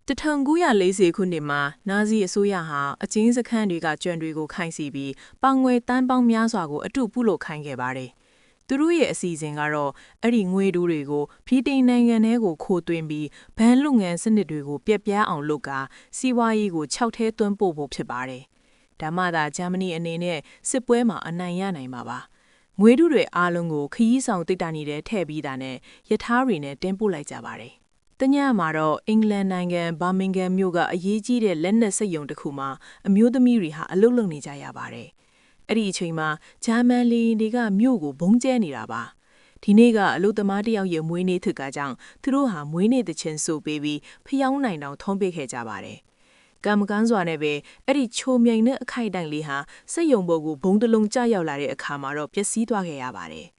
1940 ခုနှစ်မှာနာဇီအစိုးရဟာအကျဉ်းစခန်းတွေကကျွမ်းတွေကိုခိုင်းစီပြီးပောင်ငွေတန်းပေါင်းများစွာကိုအတုပုလို့ခိုင်းခဲ့ပါတယ်။သူတို့ရဲ့အစီအစဉ်ကတော့အဲ့ဒီငွေတူတွေကိုဖီတိန်နိုင်ငံထဲကိုခိုးသွင်းပြီးဘဏ်လုပ်ငန်းစနစ်တွေကိုပြက်ပြားအောင်လုပ်ကာစီးပွားရေးကိုခြောက်ထဲသွင်းပို့ဖို့ဖြစ်ပါတယ်။ဒါမှသာဂျာမနီအနေနဲ့စစ်ပွဲမှာအနိုင်ရနိုင်မှာပါ။ငွေတူတွေအားလုံးကိုခရီးဆောင်တိတ်တာနေတဲ့ထည့်ပြီးတာနဲ့ယထာတွေနဲ့တင်းပို့လိုက်ကြပါတယ်။တညမှာတော့အင်္ဂလန်နိုင်ငံဘာမင်ဂမ်မြို့ကအရေးကြီးတဲ့လက်နက်စစ်ရုံတစ်ခုမှာအမျိုးသမီးတွေဟာအလုပ်လုပ်နေကြရပါတယ်။အဲ့ဒီအချိန်မှာဂျာမန်လေယာဉ်တွေကမြို့ကိုဘုံကျဲနေတာပါ။ဒီနေ့ကအလုပ်သမားတယောက်ရဲ့မွေးနေ့thứcကကြောင့်သူတို့ဟာမွေးနေ့သချင်းဆိုပေးပြီးဖျောင်းနိုင်တောင်ထုံးပေးခဲ့ကြပါတယ်။ကံမကန်းစွာနဲ့ပဲအဲ့ဒီချိုမြိန်တဲ့အခိုက်အတန့်လေးဟာစက်ရုံပေါ်ကိုဘုံတလုံးကျရောက်လာတဲ့အခါမှာတော့ပျက်စီးသွားခဲ့ရပါတယ်။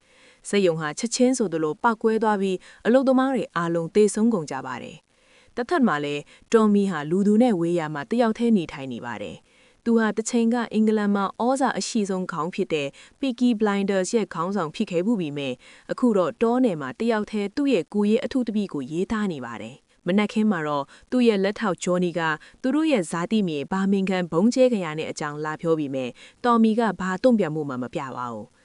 စက်ရုံဟာချက်ချင်းဆိုသလိုပောက်ကွဲသွားပြီးအလုပ်သမားတွေအားလုံးသေဆုံးကုန်ကြပါတယ်။တသက်မှာလဲတော်မီဟာလူသူနဲ့ဝေးရမှာတယောက်တည်းနေထိုင်နေပါတယ်။သူဟာတစ်ချိန်ကအင်္ဂလန်မှာဩဇာအရှိဆုံးခေါင်းဖြစ်တဲ့ Peaky Blinders ရဲ့ခေါင်းဆောင်ဖြစ်ခဲ့မှုပြီးမြဲအခုတော့တောနယ်မှာတယောက်တည်းသူ့ရဲ့ကိုယ်ရေးအထုတပိကိုရေးသားနေပါတယ်။မနက်ခင်းမှာတော့သူ့ရဲ့လက်ထောက်ဂျော်နီကသူတို့ရဲ့ဇာတိမြေဘာမင်ဂန်ဘုံကျဲခရနဲ့အကြောင်းလာပြောပြီးမြဲတော်မီကဘာတုံ့ပြန်မှုမှမပြပါဘူး။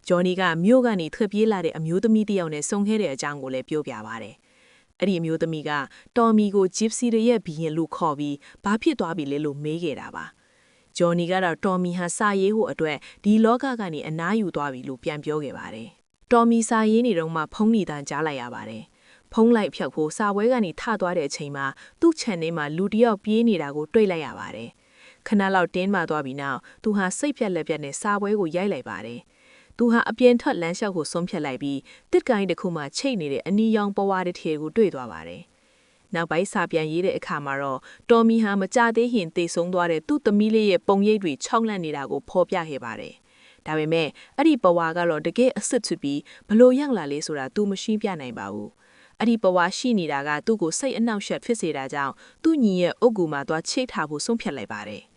ဂျော်နီကမြို့ကနေထွက်ပြေးလာတဲ့အမျိုးသမီးတစ်ယောက်နဲ့ဆုံခဲ့တဲ့အကြောင်းကိုလည်းပြောပြပါတယ်။အဲ့ဒီအမျိုးသမီးကတော်မီကိုဂျစ်စီတွေရဲ့ဘီရင်လို့ခေါ်ပြီးဘာဖြစ်သွားပြီလဲလို့မေးခဲ့တာပါ။ဂျော်နီကတော့တော်မီဟာစာရေးဖို့အတွက်ဒီလောကကနေအနားယူသွားပြီလို့ပြန်ပြောခဲ့ပါတယ်။တော်မီစာရေးနေတော့မှဖုန်းနေတန်းကြားလိုက်ရပါတယ်။ဖုန်းလိုက်ဖြောက်ဖို့စာပွဲကနေထသွားတဲ့အချိန်မှာသူ့ခြံထဲမှာလူတစ်ယောက်ပြေးနေတာကိုတွေ့လိုက်ရပါတယ်။ခဏလောက်တင်းမာသွားပြီးနောက်သူဟာစိတ်ဖြက်လက်ပြက်နဲ့စာပွဲကိုရိုက်လိုက်ပါတယ်။သူဟာအပြင်ထွက်လမ်းလျှောက်ကိုဆုံးဖြတ်လိုက်ပြီးတစ်ကိုင်းတစ်ခုမှချိတ်နေတဲ့အနီရောင်ပဝါတစ်ထည်ကိုတွေ့သွားပါတယ်။နောက်ပိုင်းစာပြန်ရေးတဲ့အခါမှာတော့တော်မီဟာမကြသေးခင်သေဆုံးသွားတဲ့သူ့သမီးလေးရဲ့ပုံရိပ်တွေခြောက်လန့်နေတာကိုဖော်ပြခဲ့ပါတယ်။ဒါပေမဲ့အဲ့ဒီပဝါကတော့တကယ်အစ်စ်ဖြစ်ပြီးဘလို့ရောက်လာလဲဆိုတာသူမရှိပြနိုင်ပါဘူး။အဲ့ဒီပဝါရှိနေတာကသူ့ကိုစိတ်အနှောက်အယှက်ဖြစ်စေတာကြောင့်သူ့ညီရဲ့အုပ်ကူမှာသွားချိတ်ထားဖို့ဆုံးဖြတ်လိုက်ပါတယ်။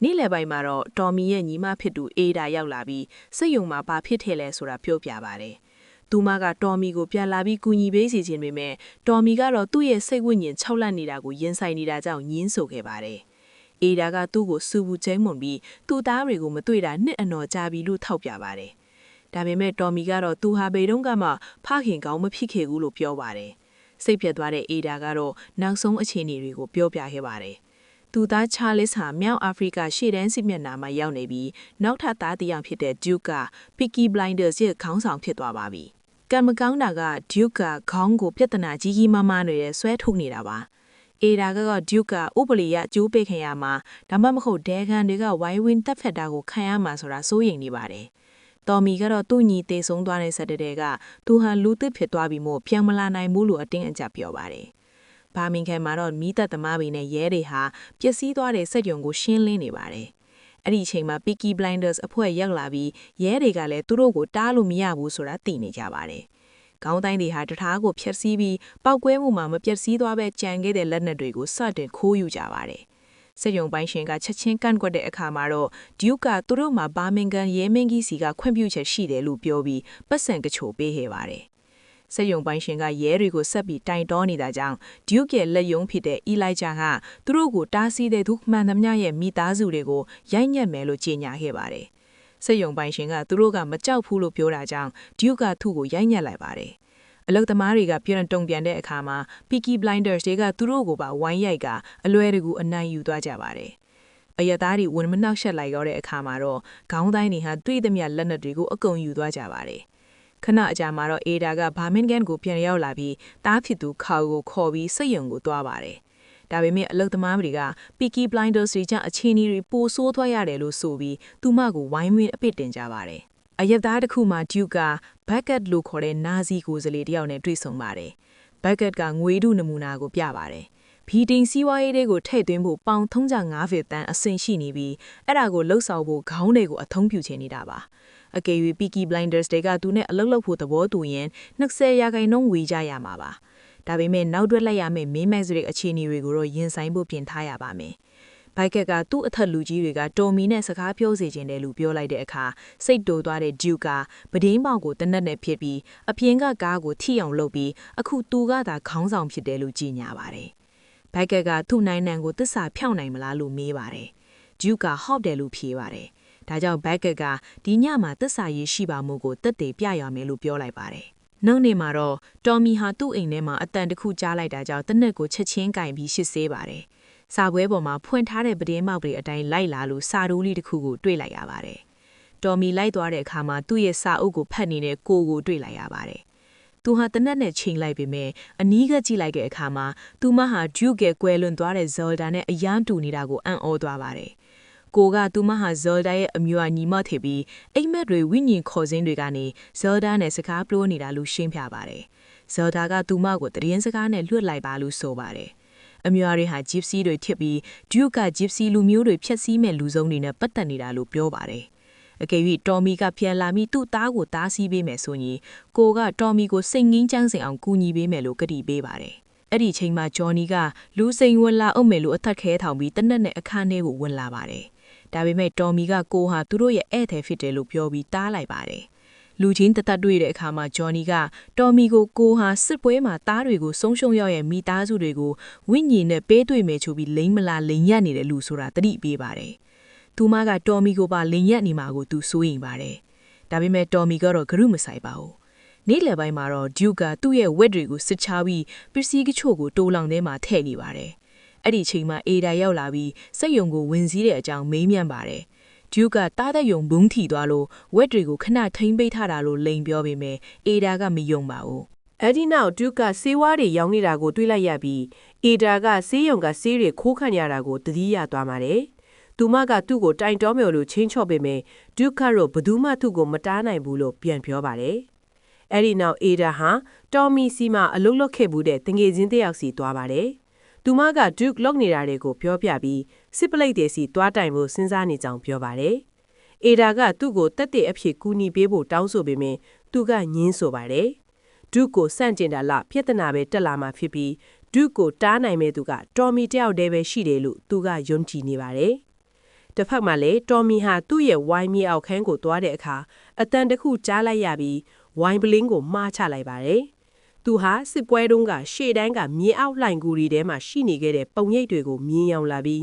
နေ့လယ်ပိုင်းမှာတော့တော်မီရဲ့ညီမဖြစ်သူအေဒါရောက်လာပြီးစိတ်ယုံမှာဘာဖြစ်ထဲလဲဆိုတာပြောပြပါတယ်။သူမကတော်မီကိုပြန်လာပြီးကူညီပေးစီခြင်းပေမဲ့တော်မီကတော့သူ့ရဲ့စိတ်ဝိညာဉ်ခြောက်လန့်နေတာကိုရင်ဆိုင်နေတာကြောင့်ညင်းဆိုခဲ့ပါတယ်။အေဒါကသူ့ကိုစူဘူးချင်းမွန်ပြီးသူ့သားတွေကိုမတွေ့တာနှစ်အနော်ကြာပြီလို့ထောက်ပြပါတယ်။ဒါပေမဲ့တော်မီကတော့သူဟာဘေတုံးကမှဖခင်ကောင်းမဖြစ်ခဲ့ဘူးလို့ပြောပါတယ်။စိတ်ပြတ်သွားတဲ့အေဒါကတော့နောက်ဆုံးအခြေအနေတွေကိုပြောပြခဲ့ပါတယ်။သူသားချာလစ်ဟာမြောက်အာဖရိကရှေ့တန်းစစ်မျက်နှာမှာရောက်နေပြီးနောက်ထပ်သားတစ်ယောက်ဖြစ်တဲ့ဒျူက Peaky Blinders ရဲ့ခေါင်းဆောင်ဖြစ်သွားပါပြီ။ကံမကောင်းတာကဒျူကခေါင်းကိုပြဿနာကြီးကြီးမားမားတွေဆွဲထုတ်နေတာပါ။အေဒါကဒျူကဥပဒေရအကျိုးပေးခင်ရမှာဒါမှမဟုတ်ဒဲခန်တွေကဝိုင်းဝန်းတက်ဖက်တာကိုခံရမှာဆိုတာစိုးရိမ်နေပါတယ်။တော်မီကတော့သူ့ညီသေဆုံးသွားတဲ့ဆက်တဲ့ကသူဟာလူသစ်ဖြစ်သွားပြီးမို့ပြန်မလာနိုင်ဘူးလို့အတင်းအကျပ်ပြောပါတယ်။ဘာမင်ကန်မှာတော့မိသက်သမားတွေနဲ့ရဲတွေဟာပျက်စီးသွားတဲ့စက်ရုံကိုရှင်းလင်းနေပါတယ်။အဲ့ဒီအချိန်မှာ Peaky Blinders အဖွဲ့ရောက်လာပြီးရဲတွေကလည်းသူတို့ကိုတားလို့မရဘူးဆိုတာသိနေကြပါတယ်။ခေါင်းတိုင်းတွေဟာတထားကိုဖျက်ဆီးပြီးပောက်ကွဲမှုမှာမပျက်စီးသွားပဲကြံခဲ့တဲ့လက်နက်တွေကိုစတင်ခိုးယူကြပါတယ်။စက်ရုံပိုင်းရှင်ကချက်ချင်းကန့်ကွက်တဲ့အခါမှာတော့ဒျူကသူတို့မှာဘာမင်ကန်ရဲမင်းကြီးစီကခွင့်ပြုချက်ရှိတယ်လို့ပြောပြီးပတ်စံကချိုပေးခဲ့ပါတယ်။စက်ရုံပိုင်းရှင်ကရဲတွေကိုဆက်ပြီးတိုင်တောနေတာကြောင့်ဒျူကရဲ့လက်ယုံဖြစ်တဲ့အီလိုက်ဂျာကသူတို့ကိုတားဆီးတဲ့သူမှန်သမျှရဲ့မိသားစုတွေကိုရိုက်ညက်မယ်လို့ကြေညာခဲ့ပါတယ်။စက်ရုံပိုင်းရှင်ကသူတို့ကမကြောက်ဘူးလို့ပြောတာကြောင့်ဒျူကသူ့ကိုရိုက်ညက်လိုက်ပါတယ်။အလုသမားတွေကပြန်တုံပြန်တဲ့အခါမှာ Peaky Blinders တွေကသူတို့ကိုပါဝိုင်းရိုက်ကအလွယ်တကူအနိုင်ယူသွားကြပါတယ်။အရသားတွေဝင်မနှောက်ရှက်လိုက်ရောတဲ့အခါမှာတော့ခေါင်းတိုင်းတွေဟာတွေ့သမျှလက်နက်တွေကိုအကုန်ယူသွားကြပါတယ်။ခဏအကြာမှာတော့အေဒါကဘာမင်ဂန်ကိုပြန်ရောက်လာပြီးတားဖြစ်သူခေါ်ကိုခေါ်ပြီးစိတ်ယုံကိုသွားပါတယ်။ဒါပေမဲ့အလုသမားတွေက Peaky Blinders တွေကြောင့်အခြေအနေတွေပိုဆိုးသွားရတယ်လို့ဆိုပြီးသူမကိုဝိုင်းဝန်းအပစ်တင်ကြပါတယ်။အရသားတစ်ခုမှာဒျူကဘက်ကတ်လို့ခေါ်တဲ့နာဇီကိုယ်စားလှယ်တယောက်နဲ့တွေ့ဆုံပါတယ်။ဘက်ကတ်ကငွေတုနမူနာကိုပြပါတယ်။ဗီတင်စီးပွားရေးတွေကိုထည့်သွင်းဖို့ပေါင်350တန်းအဆင့်ရှိနေပြီးအဲ့ဒါကိုလှုပ်ဆောင်ဖို့ခေါင်းတွေကိုအသုံးပြုချင်နေတာပါ။အကယ်၍ Peaky Blinders တွေကသူနဲ့အလုပ်လုပ်ဖို့သဘောတူရင်20%ဝေကြရမှာပါ။ဒါပေမဲ့နောက်တွက်လိုက်ရမယ့်မင်းမက်စရစ်အခြေအနေတွေကိုတော့ရင်ဆိုင်ဖို့ပြင်ထားရပါမယ်။ဘိုက်ကက်ကသူ့အထက်လူကြီးတွေကတော်မီနဲ့စကားပြောစေခြင်းတယ်လို့ပြောလိုက်တဲ့အခါစိတ်တိုးသွားတဲ့ဒျူကပဒိန်းပေါက်ကိုတနက်နဲ့ဖြစ်ပြီးအပြင်ကကားကိုထိအောင်လုပ်ပြီးအခုသူကသာခေါင်းဆောင်ဖြစ်တယ်လို့ကြေညာပါတယ်။ ဘိုက်ကကသူ့နိုင်နံကိုသစ္စာဖြောင်းနိုင်မလားလို့မေးပါတယ်ဂျူးကဟော့တယ်လို့ဖြေပါတယ်ဒါကြောင့်ဘက်ကကဒီညမှာသစ္စာရေးရှိပါမှုကိုတက်တေပြရမယ်လို့ပြောလိုက်ပါတယ်နောက်နေ့မှာတော့တော်မီဟာသူ့အိမ်ထဲမှာအတန်တစ်ခုကြားလိုက်တာကြောင့်တနက်ကိုချက်ချင်းကင်ပြီးရှစ်ဆေးပါတယ်စာပွဲပေါ်မှာဖွင့်ထားတဲ့ပတင်းမောက်တွေအတိုင်းလိုက်လာလို့စာတိုးလေးတစ်ခုကိုတွေ့လိုက်ရပါတယ်တော်မီလိုက်သွားတဲ့အခါမှာသူ့ရဲ့စာအုပ်ကိုဖတ်နေတဲ့ကိုတွေ့လိုက်ရပါတယ်သူဟာတနက်နဲ့ချိန်လိုက်ပေမဲ့အနီးကကြည့်လိုက်တဲ့အခါမှာသူမဟာဂျူးကကွယ်လွန်သွားတဲ့ဇော်ဒါနဲ့အယမ်းတူနေတာကိုအံ့ဩသွားပါတယ်ကိုကသူမဟာဇော်ဒါရဲ့အမျိုးအညီမထေပြီးအိမ်မက်တွေဝိညာဉ်ခေါ်စင်းတွေကနေဇော်ဒါနဲ့စကားပြောနေတာလို့ရှင်းပြပါတယ်ဇော်ဒါကသူမကိုတရင်စကားနဲ့လွတ်လိုက်ပါလို့ဆိုပါတယ်အမျိုးတွေဟာဂျစ်စီတွေထစ်ပြီးဂျူးကဂျစ်စီလူမျိုးတွေဖျက်ဆီးမဲ့လူဆုံးတွေနဲ့ပတ်သက်နေတာလို့ပြောပါတယ်အကယ်၍တော်မီကပြန်လာပြီးသူ့သားကိုတားဆီးပေးမယ်ဆိုရင်ကိုကတော်မီကိုစိတ်ငင်းချမ်းစင်အောင်ကူညီပေးမယ်လို့ကတိပေးပါတယ်အဲ့ဒီချိန်မှာဂျော်နီကလူစိန်ဝင်လာအုပ်မယ်လို့အသက်ခဲထောင်ပြီးတနက်နဲ့အခန်းထဲကိုဝင်လာပါတယ်ဒါပေမဲ့တော်မီကကိုဟာသူတို့ရဲ့ဧည့်သည်ဖြစ်တယ်လို့ပြောပြီးတားလိုက်ပါတယ်လူချင်းတသက်တွေ့တဲ့အခါမှာဂျော်နီကတော်မီကိုဟာစစ်ပွဲမှာသားတွေကိုဆုံးရှုံးရောက်ရဲ့မိသားစုတွေကိုဝိညာဉ်နဲ့ပေးတွေ့မယ်ချို့ပြီးလိမ့်မလားလိန်ရနေတဲ့လူဆိုတာသတိပေးပါတယ်သူမကတော်မီကိုပါလိန်ရက်နေမှာကိုသူစိုးရင်ပါတယ်ဒါပေမဲ့တော်မီကတော့ဂရုမစိုက်ပါဘူးနေ့လယ်ပိုင်းမှာတော့ဂျူးကသူ့ရဲ့ဝက်တွေကိုစစ်ချပြီးပစ္စည်းကချို့ကိုတိုးလောင်ထဲမှာထည့်နေပါတယ်အဲ့ဒီချိန်မှာအေဒါရောက်လာပြီးစက်ယုံကိုဝင်စည်းတဲ့အကြောင်းမေးမြန်းပါတယ်ဂျူးကတားတဲ့ယုံဘုံထီသွားလို့ဝက်တွေကိုခဏထိမ့်ပိတ်ထားတာလို့လိန်ပြောပေမဲ့အေဒါကမယုံပါဘူးအဲ့ဒီနောက်ဂျူးကဆေးဝါးတွေရောင်းနေတာကိုတွေးလိုက်ရပြီးအေဒါကဆေးရုံကဆေးတွေခိုးခံရတာကိုသတိရသွားပါတယ်သူမကသူ့ကိုတိုင်တော်မယ်လို့ချင်းချော့ပေမဲ့ဒုက္ခရောဘသူမှသူ့ကိုမတားနိုင်ဘူးလို့ပြန်ပြောပါတယ်။အဲ့ဒီနောက်အေဒါဟာတော်မီစီမှာအလုပ်လုပ်ခဲ့မှုတဲ့တငယ်ချင်းတစ်ယောက်စီသွားပါတယ်။သူမကဒုက္ခလုပ်နေတာတွေကိုပြောပြပြီးစစ်ပလိတ်တွေစီသွားတိုင်ဖို့စဉ်းစားနေကြောင်းပြောပါတယ်။အေဒါကသူ့ကိုတက်တဲ့အဖြစ်ကူညီပေးဖို့တောင်းဆိုပေမဲ့သူကငင်းဆိုပါတယ်။ဒုက္ခကိုစန့်ကျင်တာလားပြဿနာပဲတက်လာမှဖြစ်ပြီးဒုက္ခကိုတားနိုင်မဲ့သူကတော်မီတယောက်တည်းပဲရှိတယ်လို့သူကယုံကြည်နေပါတယ်။တစ်ဖက်မှာလည်းတော်မီဟာသူ့ရဲ့ဝိုင်းမြေအောက်ခန်းကိုသွားတဲ့အခါအတန်တစ်ခုကြားလိုက်ရပြီးဝိုင်းပလင်းကိုမှားချလိုက်ပါတယ်။သူဟာစစ်ပွဲတုန်းကရှေ့တန်းကမြေအောက်လှိုင်ကူရီထဲမှာရှိနေခဲ့တဲ့ပုံရိပ်တွေကိုမြင်ရောက်လာပြီ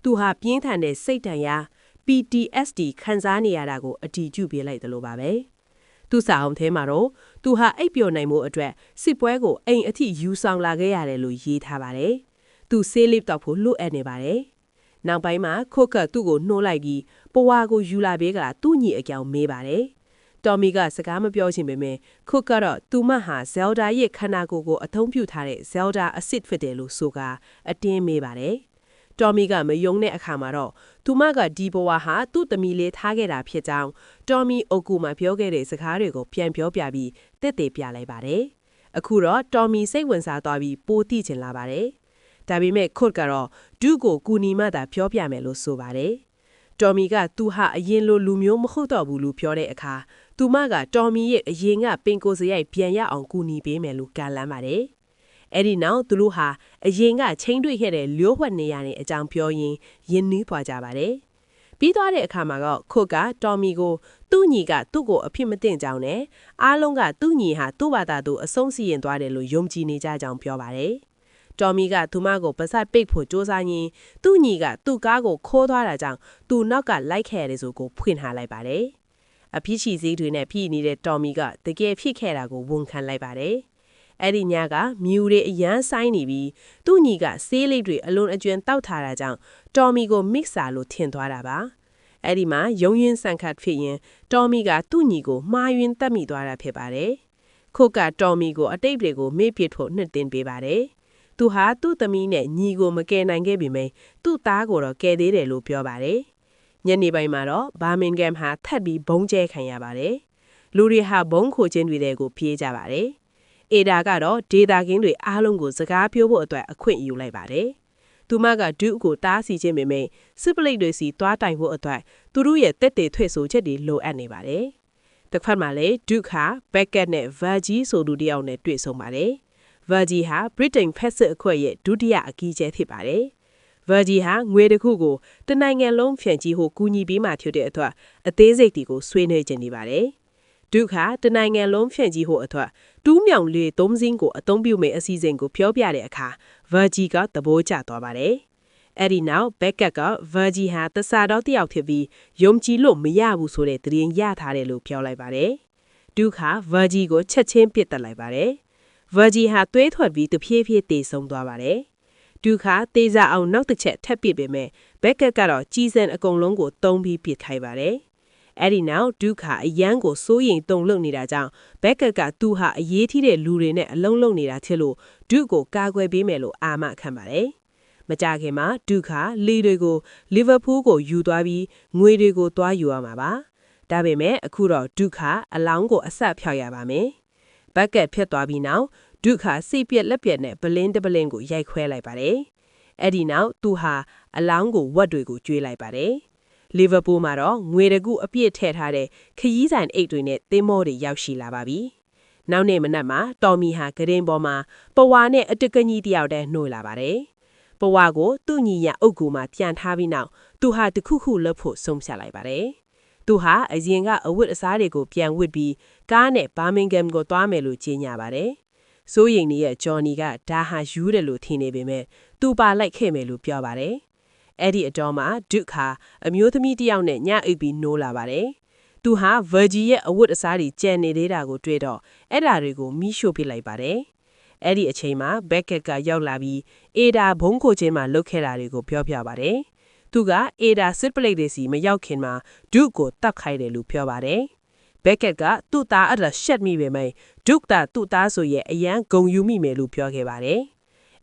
းသူဟာပြင်းထန်တဲ့စိတ်ဒဏ်ရာ PTSD ခံစားနေရတာကိုအတည်ပြုပေးလိုက်တယ်လို့ပါပဲ။သူ့စာအုပ်ထဲမှာတော့သူဟာအိပ်ပျော်နိုင်မှုအတွက်စစ်ပွဲကိုအိမ်အထိယူဆောင်လာခဲ့ရတယ်လို့ရေးထားပါတယ်။သူဆေးလိပ်တောက်ဖို့လိုအပ်နေပါတယ်။နောက်ပိုင်းမှာခုတ်ကသူ့ကိုနှိုးလိုက်ပြီးပဝါကိုယူလာပေးကသူ့ညီအကြောင်းမေးပါတယ်။တော်မီကစကားမပြောချင်ပေမဲ့ခုတ်ကတော့သူမဟာဇယ်ဒါရဲ့ခန္ဓာကိုယ်ကိုအသုံးပြုထားတဲ့ဇယ်ဒါအဆစ်ဖြစ်တယ်လို့ဆိုကအတင်းမေးပါတယ်။တော်မီကမယုံတဲ့အခါမှာတော့သူမကဒီပဝါဟာသူ့သမီးလေးထားခဲ့တာဖြစ်ကြောင်းတော်မီအုတ်ကူမှာပြောခဲ့တဲ့စကားတွေကိုပြန်ပြောပြပြီးတက်သေးပြလိုက်ပါတယ်။အခုတော့တော်မီစိတ်ဝင်စားသွားပြီးပိုသိချင်လာပါတယ်။ဒါပေမဲ့ခုတ်ကတော့ဒုကိုကူနီမှသာပြောပြမယ်လို့ဆိုပါတယ်။တော်မီကသူဟာအရင်လိုလူမျိုးမဟုတ်တော့ဘူးလို့ပြောတဲ့အခါသူမကတော်မီရဲ့အရင်ကပင်ကိုစရိုက်ပြန်ရအောင်ကူညီပေးမယ်လို့ကမ်းလှမ်းပါတယ်။အဲ့ဒီနောက်သူတို့ဟာအရင်ကချင်းတွေ့ခဲ့တဲ့လျှို့ဝှက်နေရတဲ့အကြောင်းပြောရင်းယဉ်နှီးပွားကြပါတယ်။ပြီးသွားတဲ့အခါမှာတော့ခုတ်ကတော်မီကိုသူ့ညီကသူ့ကိုအဖြစ်မတင်ကြောင်းနဲ့အားလုံးကသူ့ညီဟာသူ့ဘာသာသူအဆုံးစီရင်သွားတယ်လို့ယုံကြည်နေကြကြောင်းပြောပါတယ်။တော်မီကသူမကိုပါဆိုင်ပိတ်ဖို့စ조사ရင်းသူ့ညီကသူ့ကားကိုခိုးသွားတာကြောင့်သူနောက်ကလိုက်ခဲ့ရတဲ့ဆိုကိုဖွင့်ထားလိုက်ပါတယ်။အဖြစ်ချီစည်းတွေနဲ့ပြည်နေတဲ့တော်မီကတကယ်ဖြစ်ခဲ့တာကိုဝန်ခံလိုက်ပါတယ်။အဲ့ဒီညကမြူတွေအရန်ဆိုင်နေပြီးသူ့ညီကဆေးလိပ်တွေအလွန်အကျွံတောက်ထားတာကြောင့်တော်မီကိုမစ်ဆာလို့ထင်သွားတာပါ။အဲ့ဒီမှာယုံရင်ဆန်ခတ်ဖြစ်ရင်တော်မီကသူ့ညီကိုမှားယွင်းတတ်မိသွားတာဖြစ်ပါတယ်။ခုတ်ကတော်မီကိုအတိတ်တွေကိုမေ့ပစ်ဖို့နှစ်တင်ပေးပါတယ်။သူဟာသူ့သမီးနဲ့ညီကိုမကယ်နိုင်ခဲ့ပေမဲ့သူ့သားကိုတော့ကယ်သေးတယ်လို့ပြောပါတယ်။ညနေပိုင်းမှာတော့ဘာမင်ဂမ်ဟာထပ်ပြီးဘုံကျဲခံရပါတယ်။လူတွေဟာဘုံခိုခြင်းတွေကိုပြေးကြပါတယ်။အေဒါကတော့ဒေတာကင်းတွေအားလုံးကိုစကားပြောဖို့အတွက်အခွင့်ယူလိုက်ပါတယ်။သူမကဒုကိုတားဆီခြင်းပေမဲ့စစ်ပလိတ်တွေစီတွားတိုင်ဖို့အတွက်သူတို့ရဲ့တက်တေထွေဆိုချက်တွေလိုအပ်နေပါတယ်။တစ်ဖက်မှာလည်းဒုခါဘက်ကက်နဲ့ဗာဂျီဆိုသူတယောက်နဲ့တွေ့ဆုံပါတယ်။ဗာဂျီဟာဗြိတိန်ဖက်စစ်အဖွဲ့ရဲ့ဒုတိယအကြီးအကျယ်ဖြစ်ပါတယ်။ဗာဂျီဟာငွေတစ်ခုကိုတနိုင်ငံလုံးဖြန့်ကြီးဖို့ကူညီပေးမှဖြစ်တဲ့အတွက်အသေးစိတ်တွေကိုဆွေးနွေးခြင်းနေပါတယ်။ ဒုက္ခတနိုင်ငံလုံးဖြန့်ကြီးဟိုအထွတ်တူးမြောင်လေသုံးစင်းကိုအသုံးပြုမဲ့အစီအစဉ်ကိုပြောပြတဲ့အခါ Virgie ကသဘောကျသွားပါတယ်။အဲ့ဒီနောက် Beckett က Virgie ဟာတစားတော့တယောက်ဖြစ်ပြီးယုံကြည်လို့မရဘူးဆိုတဲ့သတင်းရထားတယ်လို့ပြောလိုက်ပါတယ်။ဒုက္ခ Virgie ကိုချက်ချင်းပစ်တက်လိုက်ပါတယ်။ Virgie ဟာသွေးထွက်ပြီးတဖြည်းဖြည်းတေဆုံးသွားပါတယ်။ဒုက္ခတေးစားအောင်နောက်တစ်ချက်ထပ်ပစ်ပေမဲ့ Beckett ကတော့ကြီးစံအကုန်လုံးကိုသုံးပြီးပစ်ခိုင်းပါတယ်။အဲ့ဒီနောက်ဒုက္ခအရန်ကိုစိုးရိမ်တုန်လှုပ်နေတာကြောင့် Beckett ကသူဟာအရေးကြီးတဲ့လူတွေနဲ့အလုံးလုံးနေတာဖြစ်လို့ဒုကိုကာကွယ်ပေးမယ်လို့အာမခံပါတယ်။မကြခင်မှာဒုက္ခလေတွေကိုလီဗာပူးကိုယူသွားပြီးငွေတွေကိုသွားယူရမှာပါ။ဒါပေမဲ့အခုတော့ဒုက္ခအလောင်းကိုအဆက်ဖြောက်ရပါမယ်။ Beckett ဖြစ်သွားပြီးနောက်ဒုက္ခစိတ်ပြက်လက်ပြက်နဲ့ပလင်းတပလင်းကိုရိုက်ခွဲလိုက်ပါတယ်။အဲ့ဒီနောက်သူဟာအလောင်းကိုဝက်တွေကိုကျွေးလိုက်ပါတယ်။လီဗာပူးမှာတော့ငွေတကူအပြည့်ထည့်ထားတဲ့ခရီးဆိုင်အိတ်တွေနဲ့သင်းမောတွေရောက်ရှိလာပါပြီ။နောက်နေ့မနက်မှာတော်မီဟာဂရင်းပေါ်မှာပဝါနဲ့အတကကြီးတယောက်တည်းနှိုးလာပါတယ်။ပဝါကိုသူ့ညီရအုပ်ကူမှာပြန်ထားပြီးနောက်သူဟာတခုခုလုပ်ဖို့ဆုံးဖြတ်လိုက်ပါတယ်။သူဟာအရင်ကအဝတ်အစားတွေကိုပြန်ဝတ်ပြီးကားနဲ့ဘာမင်ဂမ်ကိုသွားမယ်လို့ကြေညာပါတယ်။စိုးရိမ်နေတဲ့ဂျော်နီကဒါဟာယူတယ်လို့ထင်နေပေမဲ့သူပါလိုက်ခဲ့မယ်လို့ပြောပါတယ်။အဲ့ဒီအတော်မှာဒုက္ခအမျိုးသမီးတယောက်နဲ့ညအိပ်ပြီးနိုးလာပါတယ်။သူဟာ Virgie ရဲ့အဝတ်အစားတွေကျန်နေသေးတာကိုတွေ့တော့အဲ့ဓာတွေကိုမီးရှို့ပစ်လိုက်ပါတယ်။အဲ့ဒီအချိန်မှာ Beckett ကရောက်လာပြီးအေဒါဘုံခိုချင်းမှာလုတ်ခဲ့တာတွေကိုပြောပြပါတယ်။သူကအေဒါစစ်ပလိတ်တွေစီမရောက်ခင်မှာဒုကိုတတ်ခိုင်းတယ်လို့ပြောပါတယ်။ Beckett ကသူ့သားအဲ့ဒါရှက်မိပေမဲ့ဒုကသူ့သားဆိုရဲ့အရန်ဂုံယူမိမယ်လို့ပြောခဲ့ပါတယ်။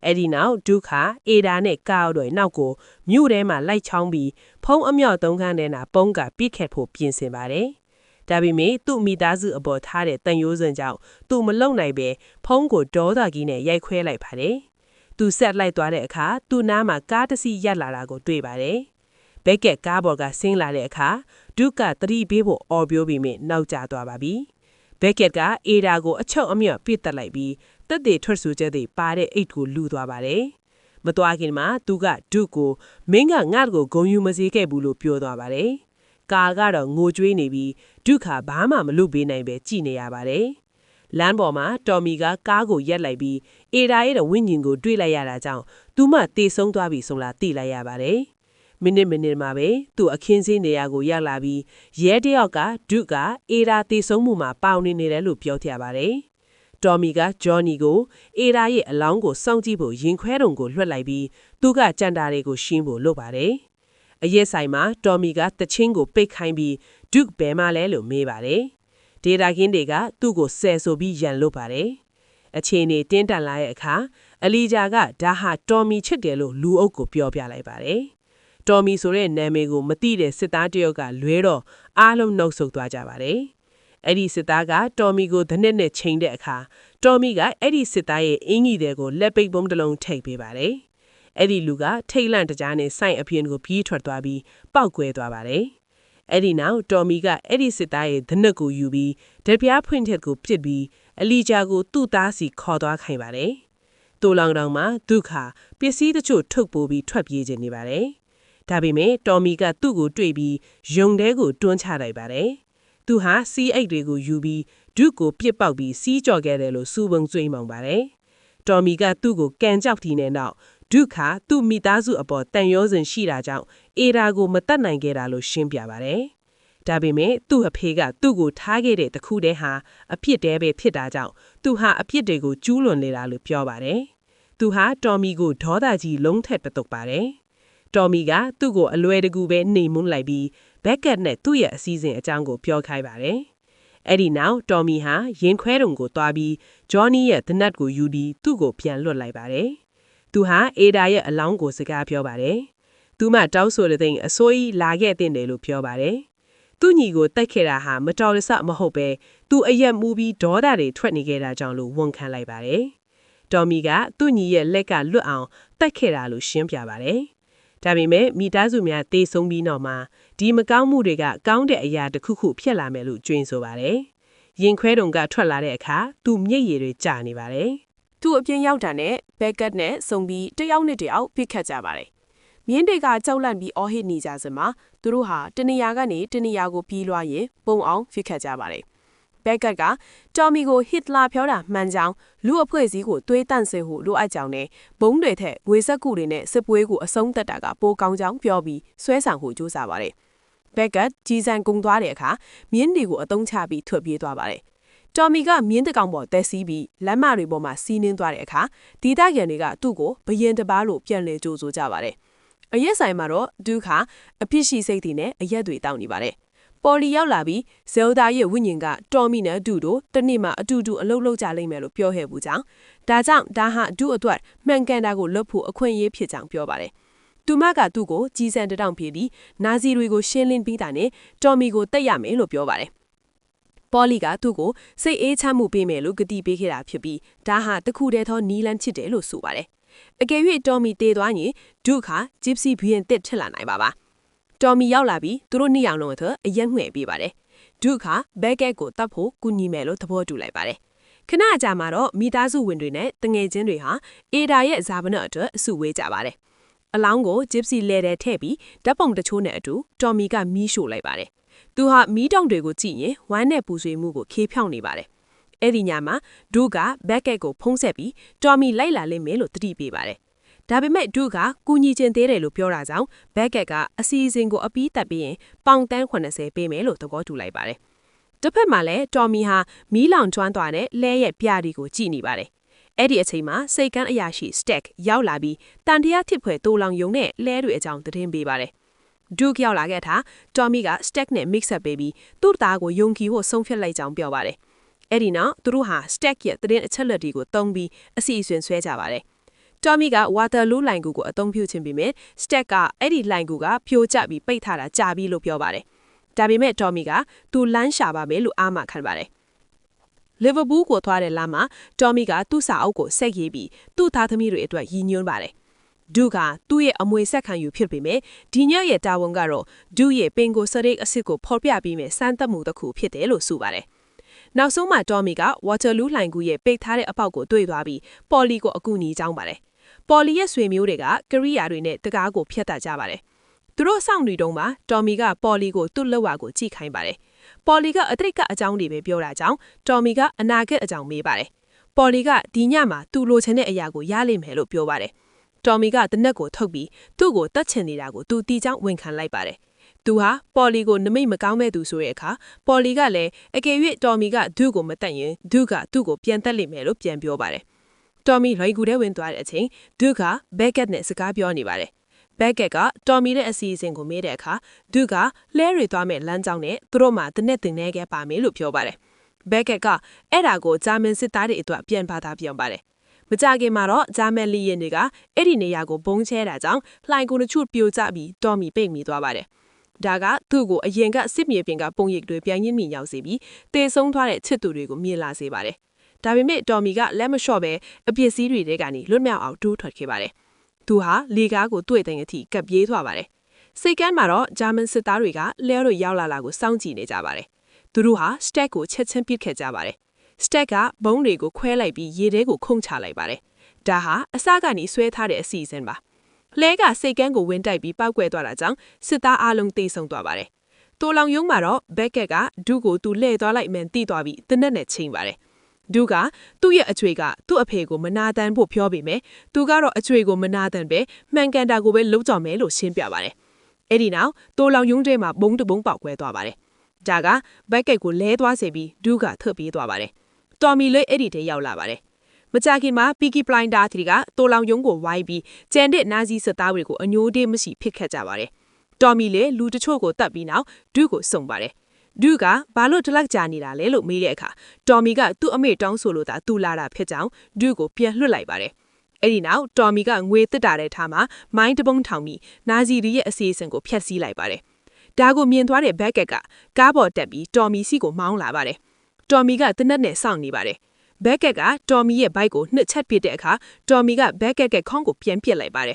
အဲ့ဒီနောက်ဒုက္ခအေဒါနဲ့ကာအော်တို့နောက်ကိုမြို့ထဲမှာလိုက်ချောင်းပြီးဖုံးအမြော့သုံးခန်းထဲနာပုံးကပြစ်ခတ်ဖို့ပြင်ဆင်ပါတယ်။ဒါပေမဲ့သူ့မိသားစုအပေါ်ထားတဲ့တန်ရိုးစံကြောင့်သူမလုံနိုင်ပဲဖုံးကိုဒေါသကြီးနဲ့ရိုက်ခွဲလိုက်ပါတယ်။သူဆက်လိုက်သွားတဲ့အခါသူ့နားမှာကားတစ်စီးရပ်လာတာကိုတွေ့ပါတယ်။ Beckett ကားပေါ်ကဆင်းလာတဲ့အခါဒုက္ခသတိပေးဖို့အော်ပြောပြီးမြနောက်ကျသွားပါပြီ။ Beckett ကအေဒါကိုအချုပ်အမြော့ပြစ်တက်လိုက်ပြီးတက်တဲ့ထွက်ဆိုချက်တွေပါတဲ့အိတ်ကိုလူသွားပါတယ်။မသွားခင်မှာသူကဒုကိုမင်းကငါ့ကိုဂုံယူမစေခဲ့ဘူးလို့ပြောသွားပါတယ်။ကာကတော့ငိုကြွေးနေပြီးဒုခဘာမှမလုပ်ပေးနိုင်ပဲကြည်နေရပါတယ်။လမ်းပေါ်မှာတော်မီကကားကိုရက်လိုက်ပြီးအေဒါရဲ့ဝိညာဉ်ကိုတွေ့လိုက်ရတာကြောင့်သူမှတေဆုံးသွားပြီဆိုလားသိလိုက်ရပါတယ်။မိနစ်မှာပဲသူအခင်းစင်းနေရာကိုရောက်လာပြီးရဲတယောက်ကဒုကအေဒါတေဆုံးမှုမှာပေါင်နေတယ်လို့ပြောပြပါတယ်။တော်မီကဂျော်နီကိုအေဒါရဲ့အလောင်းကိုစောင့်ကြည့်ဖို့ရင်ခွဲတုံကိုလွှတ်လိုက်ပြီးသူကကြံတာတွေကိုရှင်းဖို့လုပ်ပါတယ်။အရက်ဆိုင်မှာတော်မီကတချင်းကိုပိတ်ခိုင်းပြီးဒုဘဲမလဲလို့မေးပါတယ်။ဒေတာကင်းတွေကသူ့ကိုဆယ်ဆိုပြီးရန်လုပ်ပါတယ်။အချိန်နေတင်းတန်လာတဲ့အခါအလီဂျာကဒါဟာတော်မီချစ်တယ်လို့လူအုပ်ကိုပြောပြလိုက်ပါတယ်။တော်မီဆိုတဲ့နာမည်ကိုမသိတဲ့စစ်သားတယောက်ကလွဲတော့အားလုံးနှုတ်ဆုတ်သွားကြပါတယ်။အဲ့ဒီစစ်သားကတော်မီကိုဒနက်နဲ့ချိန်တဲ့အခါတော်မီကအဲ့ဒီစစ်သားရဲ့အင်ကြီးတွေကိုလက်ပိတ်ပုံးတစ်လုံးထိပ်ပေးပါတယ်။အဲ့ဒီလူကထိတ်လန့်တကြားနဲ့စိုက်အပြင်ကိုပြေးထွက်သွားပြီးပောက်ကွဲသွားပါတယ်။အဲ့ဒီနောက်တော်မီကအဲ့ဒီစစ်သားရဲ့ဒနက်ကိုယူပြီးဓာတ်ပြားဖွင့်ချက်ကိုပြစ်ပြီးအလီဂျာကိုသူ့သားစီခေါ်သွားခိုင်းပါတယ်။တိုးလောင်တောင်မှာဒုက္ခပစ္စည်းတချို့ထုတ်ပိုးပြီးထွက်ပြေးခြင်းနေပါတယ်။ဒါပေမဲ့တော်မီကသူ့ကိုတွေ့ပြီးယုံတဲကိုတွန်းချလိုက်ပါတယ်။သူဟာစီးအိတ်တွေကိုယူပြီးဒုကိုပြစ်ပေါက်ပြီးစီးကြော်ခဲ့တယ်လို့စူပုံကျွေးမောင်ပါတယ်။တော်မီကသူ့ကိုကန်ကြောက်တီနဲ့နောက်ဒုခါသူ့မိသားစုအပေါ်တန်ရောစင်ရှိတာကြောင့်အေဒါကိုမတတ်နိုင်ခဲ့တာလို့ရှင်းပြပါတယ်။ဒါပေမဲ့သူ့အဖေကသူ့ကိုထားခဲ့တဲ့တခုတည်းဟာအဖြစ်တဲပဲဖြစ်တာကြောင့်သူဟာအဖြစ်တွေကိုကျူးလွန်နေတာလို့ပြောပါတယ်။သူဟာတော်မီကိုဒေါသကြီးလုံးထက်ပတုတ်ပါတယ်။တော်မီကသူ့ကိုအလွယ်တကူပဲနှိမ်မွန်းလိုက်ပြီးBeckett နဲ့သူ့ရဲ့အစည်းအဝေးအကြောင်းကိုပြောခိုင်းပါတယ်။အဲ့ဒီနောက်တော်မီဟာရင်ခွဲတုံကိုတွားပြီးဂျော်နီရဲ့ဒနတ်ကိုယူပြီးသူ့ကိုပြန်လွတ်လိုက်ပါတယ်။သူဟာအေဒါရဲ့အလောင်းကိုစကားပြောပါတယ်။သူမှတောက်ဆိုတဲ့အစိုးရလာခဲ့တဲ့တယ်လို့ပြောပါတယ်။သူ့ညီကိုတိုက်ခဲ့တာဟာမတော်တဆမဟုတ်ပဲသူအရက်မူပြီးဒေါသတွေထွက်နေခဲ့တာကြောင့်လို့ဝန်ခံလိုက်ပါတယ်။တော်မီကသူ့ညီရဲ့လက်ကလွတ်အောင်တိုက်ခဲ့တာလို့ရှင်းပြပါတယ်။ဒါပေမဲ့မိသားစုများတေးဆုံးပြီးတော့မှဒီမကောင်းမှုတွေကကောင်းတဲ့အရာတစ်ခုခုဖြစ်လာမယ်လို့ကြွေးဆိုပါတယ်။ရင်ခွဲတုံကထွက်လာတဲ့အခါသူ့မျက်ရည်တွေကျနေပါတယ်။သူ့အပြင်ရောက်တာနဲ့ဘက်ကတ်နဲ့ဆုံပြီးတယောက်နဲ့တယောက်ဖိခတ်ကြပါတယ်။မြင်းတွေကကြောက်လန့်ပြီးအော်ဟစ်နေကြစမှာသူတို့ဟာတနေရာကနေတနေရာကိုပြေးလွှားရင်ပုံအောင်ဖိခတ်ကြပါတယ်။ ဘက်ကတ်ကတော်မီကိုဟစ်လာပြောတာမှန်ကြောင်းလူအဖွဲ့အစည်းကိုတွေးတန့်စေဟုလိုအပ်ကြောင်းနဲ့ဘုံတွေထက်ငွေဆက်ကူတွေနဲ့စစ်ပွဲကိုအဆုံးသတ်တာကပိုကောင်းကြောင်းပြောပြီးဆွဲဆောင်ဟုကြိုးစားပါတယ်ဘက်ကတ်ကြီးစံကုံသွားတဲ့အခါမြင်းဒီကိုအတုံးချပြီးထွက်ပြေးသွားပါတယ်တော်မီကမြင်းတကောင်ပေါ်တက်စီးပြီးလမ်းမတွေပေါ်မှာစီးနှင်းသွားတဲ့အခါဒေသခံတွေကသူ့ကိုဘယင်တပားလို့ပြန်လည်ကြိုဆိုကြပါတယ်အရက်ဆိုင်မှာတော့ဒုခအဖြစ်ရှိစိတ်တွေနဲ့အရက်တွေတောင်းနေပါတယ်ပေါ်လီရောက်လာပြီးဇယ်ဒါရဲ့ဝိညာဉ်ကတော်မီနဲ့အတူတူတနေ့မှအတူတူအလုပ်လုပ်ကြလိမ့်မယ်လို့ပြောခဲ့ဘူးကြောင်းဒါကြောင့်ဒါဟာအတူအတွက်မှန်ကန်တာကိုလုပ်ဖို့အခွင့်အရေးဖြစ်ကြောင်းပြောပါတယ်သူမကသူ့ကိုကြီးစံတောင်ပြေးပြီးနာဇီတွေကိုရှင်းလင်းပြီးတာနဲ့တော်မီကိုတက်ရမယ်လို့ပြောပါတယ်ပေါ်လီကသူ့ကိုစိတ်အေးချမှုပေးမယ်လို့ကတိပေးခဲ့တာဖြစ်ပြီးဒါဟာတခုတည်းသောနီလန်ချစ်တယ်လို့ဆိုပါတယ်အကယ်၍တော်မီတည်သွားရင်ဒုခဂျစ်စီဘီယန်တစ်ထစ်လာနိုင်ပါတော်မီရောက်လာပြီးသူတို့နှစ်ယောက်လုံးအရက်ငှဲ့ပေးပါတယ်ဒုခဘက်ကက်ကိုတတ်ဖို့ကူညီမယ်လို့သဘောတူလိုက်ပါတယ်ခဏကြာမှတော့မိသားစုဝင်တွေနဲ့တငယ်ချင်းတွေဟာအေဒါရဲ့ဇာပနအတွက်အစုဝေးကြပါတယ်အလောင်းကိုဂျစ်စီလဲတဲ့ထည့်ပြီးဓာတ်ပုံတချို့နဲ့အတူတော်မီကမီးရှို့လိုက်ပါတယ်သူဟာမီးတောင်တွေကိုကြည့်ရင်ဝမ်းနဲ့ပူဆွေးမှုကိုခေးဖြောင်းနေပါတယ်အဲ့ဒီညမှာဒုကဘက်ကက်ကိုဖုံးဆက်ပြီးတော်မီလိုက်လာလိမ့်မယ်လို့တတိပေးပါတယ်ဒါပေမဲ့ဒုကကူညီခြင်းသေးတယ်လို့ပြောတာကြောင့်ဘက်ကက်ကအစီအစဉ်ကိုအပီးတက်ပြီးရင်ပေါင်တန်း80ပေးမယ်လို့သဘောတူလိုက်ပါတယ်တစ်ဖက်မှာလည်းတော်မီဟာမီးလောင်ကျွမ်းသွားတဲ့လဲရဲ့ပြားဒီကိုကြည့်နေပါတယ်အဲ့ဒီအချိန်မှာစိတ်ကန်းအရာရှိစတက်ရောက်လာပြီးတန်တရားထစ်ဖွယ်တိုးလောင်ယုံနဲ့လဲတွေအကြောင်းသတင်းပေးပါတယ်ဒုကရောက်လာခဲ့တာတော်မီကစတက်နဲ့ mix up ပေးပြီးသူ့သားကိုယုံကြည်ဖို့ဆုံးဖြတ်လိုက်ကြောင်းပြောပါတယ်အဲ့ဒီနောက်သူတို့ဟာစတက်ရဲ့သတင်းအချက်လက်တွေကိုတုံးပြီးအစီအစဉ်ဆွဲကြပါတယ်တော်မီကဝါတာလူးလိုင်ကူကိုအသုံးပြုခြင်းပြီးမြဲစတက်ကအဲ့ဒီလိုင်ကူကဖြိုကျပြီးပိတ်ထားတာကြာပြီလို့ပြောပါတယ်ဒါပေမဲ့တော်မီကသူလမ်းရှာပါမယ်လို့အားမခံပါတယ်လီဗာပူးကိုသွားတဲ့လမ်းမှာတော်မီကသူ့စာအုပ်ကိုဆက်ရေးပြီးသူ့သားသမီးတွေအတွက်ရည်ညွှန်းပါတယ်ဒုကသူ့ရဲ့အမွေဆက်ခံယူဖြစ်ပေမဲ့ဒီညရဲ့တာဝန်ကတော့ဒုရဲ့ပင်ကိုစရိတ်အစ်စ်ကိုဖော်ပြပြီးမြဲစမ်းသပ်မှုတစ်ခုဖြစ်တယ်လို့ဆိုပါတယ်နောက်ဆုံးမှတော်မီကဝါတာလူးလိုင်ကူရဲ့ပိတ်ထားတဲ့အပေါက်ကိုတွေ့သွားပြီးပေါ်လီကိုအကူအညီကြောင်းပါတယ်ပေါ်လီရဲ့ဆွေမျိုးတွေကကရိယာတွေနဲ့တကားကိုဖျက်တတ်ကြပါတယ်သူတို့စောင့်နေတုန်းမှာတော်မီကပေါ်လီကိုသူ့လက်ဝါကိုကြည့်ခိုင်းပါတယ်ပေါ်လီကအတိတ်ကအကြောင်းတွေပဲပြောတာကြောင့်တော်မီကအနာဂတ်အကြောင်းမေးပါတယ်ပေါ်လီကဒီညမှာသူ့လိုချင်တဲ့အရာကိုရလိမ့်မယ်လို့ပြောပါတယ်တော်မီကတနက်ကိုထုတ်ပြီးသူ့ကိုတတ်ချင်နေတာကိုသူတီးချောင်းဝန်ခံလိုက်ပါတယ်သူဟာပေါ်လီကိုနမိတ်မကောင်းမဲ့သူဆိုတဲ့အခါပေါ်လီကလည်းအကယ်၍တော်မီကဒုကိုမတတ်ရင်ဒုကသူ့ကိုပြန်တက်လိမ့်မယ်လို့ပြန်ပြောပါတယ်တော်မီလွိုင်ကူထဲဝင်သွားတဲ့အချိန်ဒုကဘက်ကက်နဲ့စကားပြောနေပါတယ်ဘက်ကက်ကတော်မီရဲ့အစီအစဉ်ကိုမေးတဲ့အခါဒုကလဲရီသွားမဲ့လမ်းကြောင်းနဲ့သူတို့မှတနက်တင်နေခဲ့ပါမယ်လို့ပြောပါတယ်ဘက်ကက်ကအဲ့ဒါကိုဂျာမန်စစ်သားတွေအတွက်ပြန်ပါတာပြောပါတယ်မကြခင်မှာတော့ဂျာမန်လီယန်တွေကအဲ့ဒီနေရာကိုဘုံချဲတာကြောင့်လှိုင်ကိုတချို့ပြိုကျပြီးတော်မီပိတ်မိသွားပါတယ်ဒါကသူ့ကိုအရင်ကစစ်မြေပြင်ကပုံရိပ်တွေပြန်ရင်းမြင်ရောက်စေပြီးတေဆုံးသွားတဲ့ချစ်သူတွေကိုမြင်လာစေပါတယ်ဒါပေမဲ့တော်မီကလက်မလျှော့ပဲအပြစ်စည်းတွေထဲကနေလွတ်မြောက်အောင်တိုးထွက်ခဲ့ပါတယ်သူဟာလေကားကိုတွေ့တဲ့အထိကပ်ပြေးသွားပါတယ်စိတ်ကန်းမှာတော့ဂျာမန်စစ်သားတွေကလဲတို့ရောက်လာတာကိုစောင့်ကြည့်နေကြပါတယ်သူတို့ဟာစတက်ကိုချက်ချင်းပစ်ခဲ့ကြပါတယ်စတက်ကဘုံတွေကိုခွဲလိုက်ပြီးရေထဲကိုခုန်ချလိုက်ပါတယ်ဒါဟာအစကနေဆွဲထားတဲ့အစီအစဉ်ပါလဲကစိတ်ကန်းကိုဝင်တိုက်ပြီးပောက်ကွဲသွားတာကြောင့်စစ်သားအလုံးတေဆုံးသွားပါတယ်တိုလောင်ယုံမှာတော့ဘက်ကက်ကဒုကိုသူလှည့်သွားလိုက်မှန်တိသွားပြီးတနက်နဲ့ချိန်ပါတယ်ဒုကသူ့ရဲ့အချွေကသူ့အဖေကိုမနာတမ်းဖို့ပြောပေမဲ့သူကတော့အချွေကိုမနာတမ်းပဲမှန်ကန်တာကိုပဲလုပ်ကြမယ်လို့ရှင်းပြပါတယ်အဲ့ဒီနောက်တိုလောင်ယုံထဲမှာဘုံတဘုံပေါက်ကွဲသွားပါတယ်ဒါကဘက်ကက်ကိုလဲသွားစေပြီးဒုကထွက်ပြေးသွားပါတယ်တော်မီလေးအဲ့ဒီထဲရောက်လာပါတယ်မကြခင်မှာပီကီပလိုင်ဒါတီကတိုလောင်ယုံကိုဝိုင်းပြီးကျန်တဲ့နာဇီစစ်သားတွေကိုအညိုးတေးမရှိဖြစ်ခဲ့ကြပါတယ်တော်မီလေးလူတချို့ကိုတတ်ပြီးနောက်ဒုကိုစုံပါတယ်ဒုကဘာလို့တလက်ကြာနေတာလဲလို့မေးတဲ့အခါတော်မီကသူ့အမေတောင်းဆိုလို့သာသူလာတာဖြစ်ကြောင်းဒုကိုပြန်လွှတ်လိုက်ပါတယ်အဲ့ဒီနောက်တော်မီကငွေတစ်တာတဲ့ထားမှာမိုင်းတပုံးထောင်ပြီးနာဇီတွေရဲ့အစီအစဉ်ကိုဖျက်ဆီးလိုက်ပါတယ်ဒါကိုမြင်သွားတဲ့ဘက်ကက်ကကားပေါ်တက်ပြီးတော်မီစီကိုမောင်းလာပါတယ်တော်မီကတနက်နဲ့စောင့်နေပါတယ်ဘက်ကက်ကတော်မီရဲ့ဘိုက်ကိုနှစ်ချက်ပစ်တဲ့အခါတော်မီကဘက်ကက်ကခေါင်းကိုပြန်ပစ်လိုက်ပါတယ်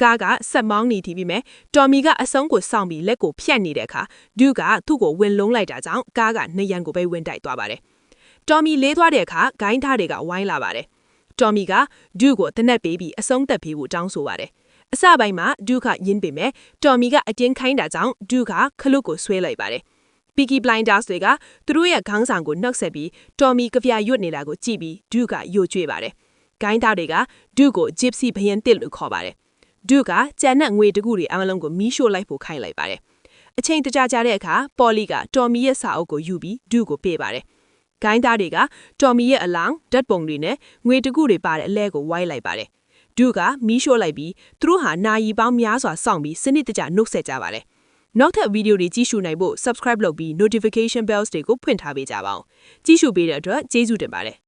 ကားကဆက်မောင်းနေပြီးမြဲတော်မီကအဆုံးကိုစောင့်ပြီးလက်ကိုဖြတ်နေတဲ့အခါဒုကသူ့ကိုဝင်လုံးလိုက်တာကြောင့်ကားကနေရန်ကိုပဲဝင်တိုက်သွားပါတယ်တော်မီလေးသွားတဲ့အခါဂိုင်းသားတွေကဝိုင်းလာပါတယ်တော်မီကဒုကိုတနက်ပေးပြီးအဆုံးသက်ပေးဖို့တောင်းဆိုပါတယ်အစပိုင်းမှာဒုကယင်းပေမဲ့တော်မီကအတင်းခိုင်းတာကြောင့်ဒုကခလုတ်ကိုဆွဲလိုက်ပါတယ်ပ Peaky Blinders တွေကသူတို့ရဲ့ခေါင်းဆောင်ကိုနှုတ်ဆက်ပြီးတော်မီကဖျာရွတ်နေတာကိုကြည့်ပြီးဒုကယိုကျွေးပါတယ်။ဂိုင်းသားတွေကဒုကို Gypsy ဘယင်းတစ်လို့ခေါ်ပါတယ်။ဒုကကြံတဲ့ငွေတကူတွေအမလုံးကိုမီးရှို့လိုက်ဖို့ခိုင်းလိုက်ပါတယ်။အချိန်တကြာတဲ့အခါပေါ်လီကတော်မီရဲ့စာအုပ်ကိုယူပြီးဒုကိုပေးပါတယ်။ဂိုင်းသားတွေကတော်မီရဲ့အလောင်းဓာတ်ပုံတွေနဲ့ငွေတကူတွေပါတဲ့အလဲကိုဝိုင်းလိုက်ပါတယ်။ဒုကမီးရှို့လိုက်ပြီးသူတို့ဟာနာရီပေါင်းများစွာစောင့်ပြီးစနစ်တကျနှုတ်ဆက်ကြပါတယ်။နောက်ထပ်ဗီဒီယိုတွေကြည့်ရှုနိုင်ဖို့ subscribe လုပ်ပြီး notification bells တွေကိုဖွင့်ထားပေးကြပါဦး။ကြည့်ရှုပေးတဲ့အတွက်ကျေးဇူးတင်ပါတယ်။